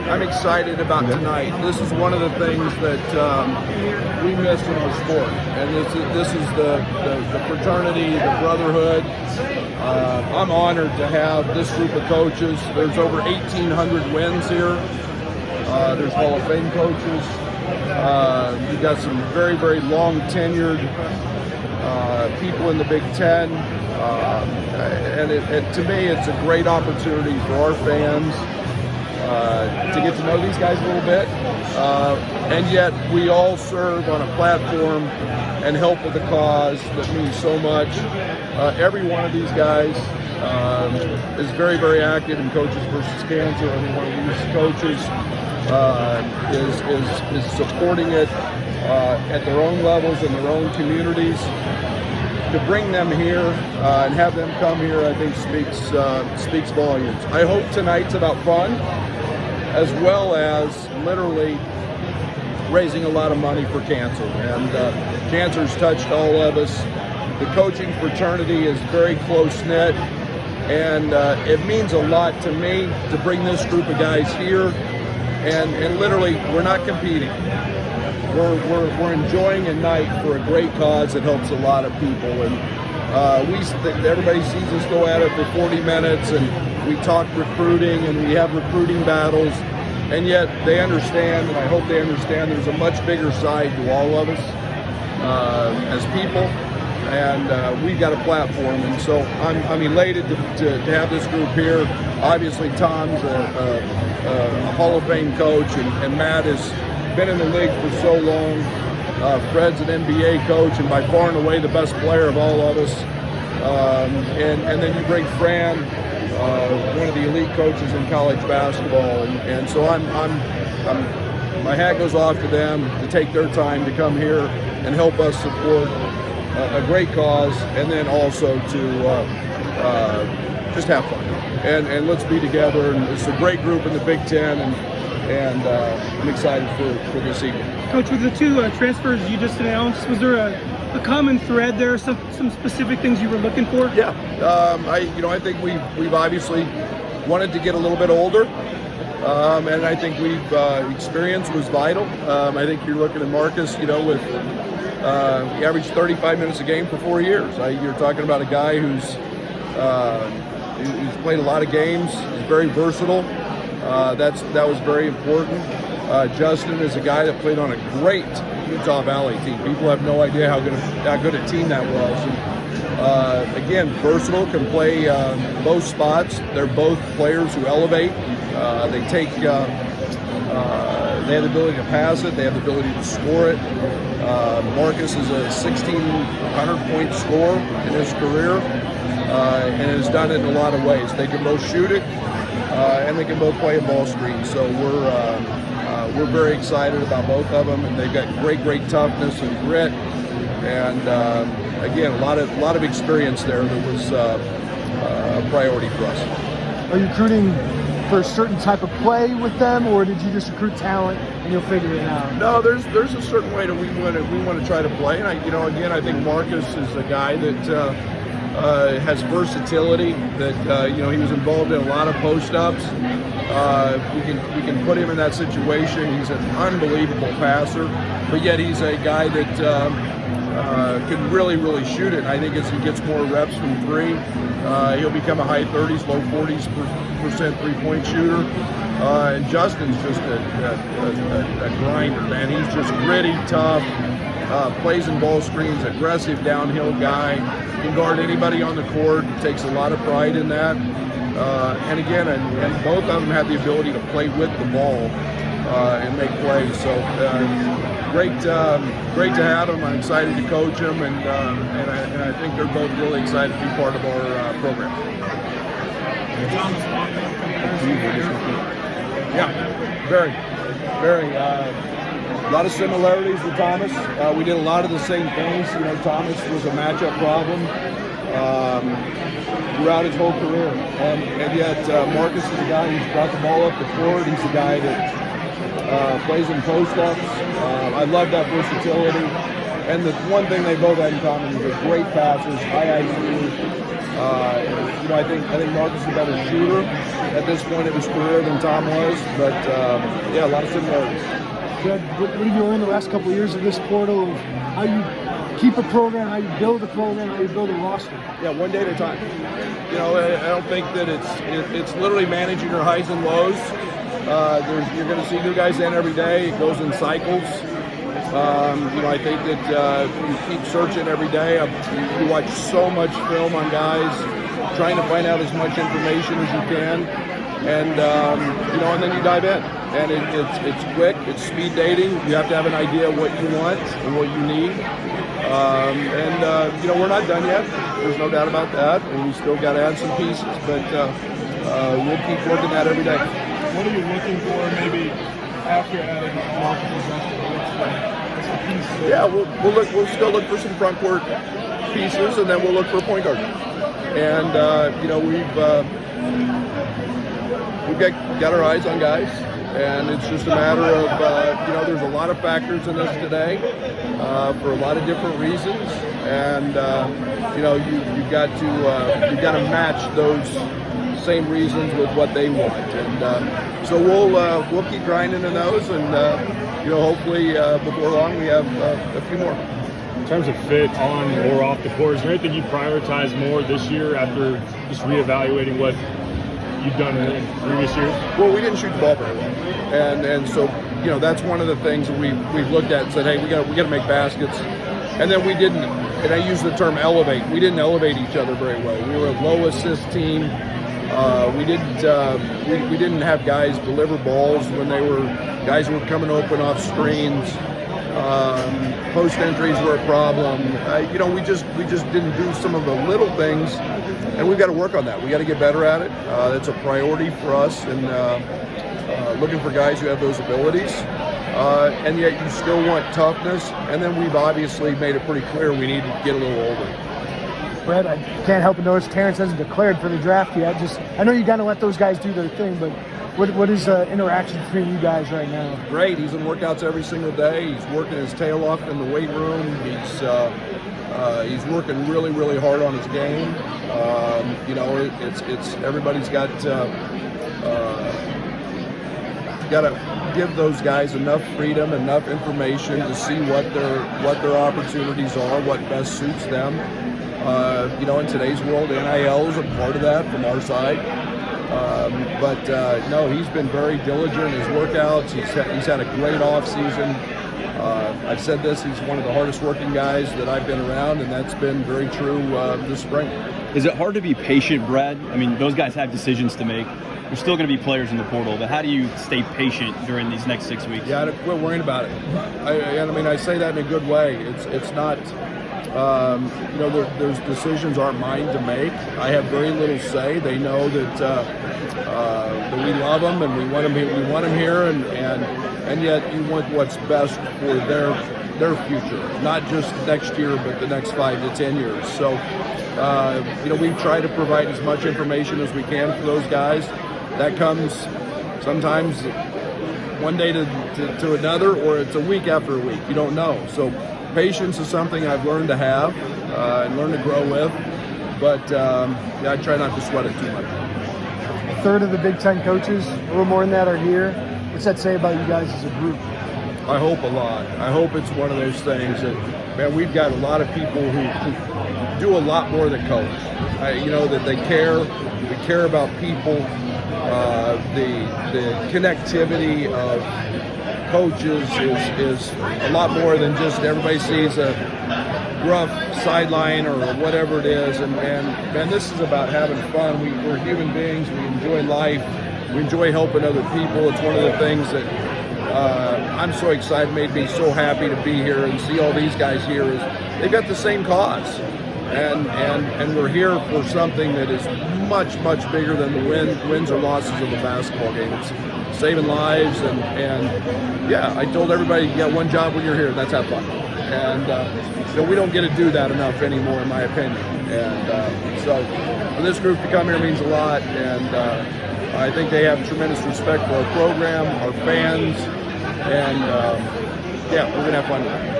I'm excited about tonight. This is one of the things that we miss in our sport, and this is the fraternity, the brotherhood. I'm honored to have this group of coaches. There's over 1,800 wins here. There's Hall of Fame coaches. You've got some very, very long tenured people in the Big Ten. And to me, it's a great opportunity for our fans to get to know these guys a little bit. And yet we all serve on a platform and help with a cause that means so much. Every one of these guys is very, very active in Coaches versus Cancer. Every one of these coaches is supporting it at their own levels in their own communities. To bring them here and have them come here, I think speaks volumes. I hope tonight's about fun, as well as literally raising a lot of money for cancer. And cancer's touched all of us. The coaching fraternity is very close-knit, and it means a lot to me to bring this group of guys here. And literally, we're not competing. We're enjoying a night for a great cause that helps a lot of people. And everybody sees us go at it for 40 minutes, and we talk recruiting, and we have recruiting battles. And yet they understand, and I hope they understand, there's a much bigger side to all of us as people. And we've got a platform, and so I'm elated to have this group here. Obviously, Tom's a Hall of Fame coach, and Matt has been in the league for so long. Fred's an NBA coach, and by far and away the best player of all of us. And then you bring Fran, one of the elite coaches in college basketball, and so my hat goes off to them to take their time to come here and help us support a great cause, and then also to just have fun and let's be together. And it's a great group in the Big Ten, and I'm excited for this evening. Coach, with the two transfers you just announced, was there a common thread there? Some specific things you were looking for? Yeah, I think we've obviously wanted to get a little bit older, and I think experience was vital. I think you're looking at Marcus, with he averaged 35 minutes a game for 4 years. You're talking about a guy who's played a lot of games. He's very versatile. That was very important. Justin is a guy that played on a great Utah Valley team. People have no idea how good a team that was. And, again, versatile, can play both spots. They're both players who elevate. They have the ability to pass it. They have the ability to score it. Marcus is a 1,600-point scorer in his career, and has done it in a lot of ways. They can both shoot it, and they can both play a ball screen. So we're very excited about both of them, and they've got great toughness and grit, and again, a lot of experience there that was a priority for us. Are you recruiting for a certain type of play with them, or did you just recruit talent and you'll figure it out? No, there's a certain way that we want to try to play, and I think Marcus is a guy that has versatility. That he was involved in a lot of post-ups. We can put him in that situation. He's an unbelievable passer, but yet he's a guy that can really shoot it. And I think as he gets more reps from three, he'll become a high 30s, low 40% three-point shooter. And Justin's just a grinder, man. He's just gritty, tough, plays in ball screens, aggressive downhill guy, can guard anybody on the court, takes a lot of pride in that. And again, and both of them have the ability to play with the ball and make plays. So great to have them. I'm excited to coach them, and I think they're both really excited to be part of our program. Yeah, very. A lot of similarities with Thomas. We did a lot of the same things. Thomas was a matchup problem throughout his whole career, and yet Marcus is a guy who's brought the ball up the court. He's a guy that plays in post-ups. I love that versatility. And the one thing they both had in common is they're great passers, high IQ, I think Marcus is a better shooter at this point of his career than Tom was, but yeah, a lot of similarities. Brad, what have you learned the last couple of years of this portal, of how you keep a program, how you build a program, how you build a roster? Yeah, one day at a time. I don't think that it's literally managing your highs and lows. You're going to see new guys in every day. It goes in cycles. I think that you keep searching every day. You watch so much film on guys, trying to find out as much information as you can, and and then you dive in. And it's quick. It's speed dating. You have to have an idea of what you want and what you need. We're not done yet. There's no doubt about that, and we still got to add some pieces. But we'll keep working that every day. What are you looking for, maybe after adding Marcus? Yeah, we'll still look for some front court pieces, and then we'll look for a point guard. And we've got our eyes on guys, and it's just a matter of there's a lot of factors in this today for a lot of different reasons, and you've got to match those same reasons with what they want, and so we'll keep grinding in those, and hopefully before long we have a few more. In terms of fit on or off the court, is there anything you prioritize more this year after just reevaluating what you've done in previous years? Well, we didn't shoot the ball very well, and so that's one of the things that we've looked at and said, hey, we got to make baskets, and then we didn't. And I use the term elevate. We didn't elevate each other very well. We were a low assist team. We didn't have guys deliver balls when guys were coming open off screens. Post entries were a problem. We just didn't do some of the little things, and we've got to work on that. We got to get better at it. That's a priority for us, and looking for guys who have those abilities. And yet you still want toughness. And then we've obviously made it pretty clear we need to get a little older. Brett, I can't help but notice Terrence hasn't declared for the draft yet. I know you got to let those guys do their thing, but what is the interaction between you guys right now? Great. He's in workouts every single day. He's working his tail off in the weight room. He's working really, really hard on his game. It's everybody's got to give those guys enough freedom, enough information to see what their opportunities are, what best suits them. In today's world, NIL is a part of that from our side. No, he's been very diligent in his workouts. He's had a great off season. I've said this, he's one of the hardest working guys that I've been around, and that's been very true this spring. Is it hard to be patient, Brad? I mean, those guys have decisions to make. There's still going to be players in the portal, but how do you stay patient during these next 6 weeks? Yeah, I don't quit worrying about it. I say that in a good way. It's not, those decisions aren't mine to make. I have very little say. They know that we love them and we want them here, and yet you want what's best for their future, not just next year, but the next 5 to 10 years. So, we try to provide as much information as we can for those guys. That comes sometimes one day to another, or it's a week after a week. You don't know. So patience is something I've learned to have and learn to grow with. But I try not to sweat it too much. A third of the Big Ten coaches, a little more than that, are here. What's that say about you guys as a group? I hope a lot. I hope it's one of those things that, man, we've got a lot of people who do a lot more than coach. That they care. We care about people. The connectivity of coaches is a lot more than just everybody sees a rough sideline or whatever it is. And man, this is about having fun. We're human beings. We enjoy life. We enjoy helping other people. It's one of the things that I'm so excited, made me so happy to be here and see all these guys here. Is they've got the same cause. And we're here for something that is much, much bigger than the wins or losses of a basketball game. It's saving lives, and yeah, I told everybody you got one job when you're here, and that's have fun. And we don't get to do that enough anymore, in my opinion. And so for this group to come here means a lot, and I think they have tremendous respect for our program, our fans, and we're gonna have fun with it.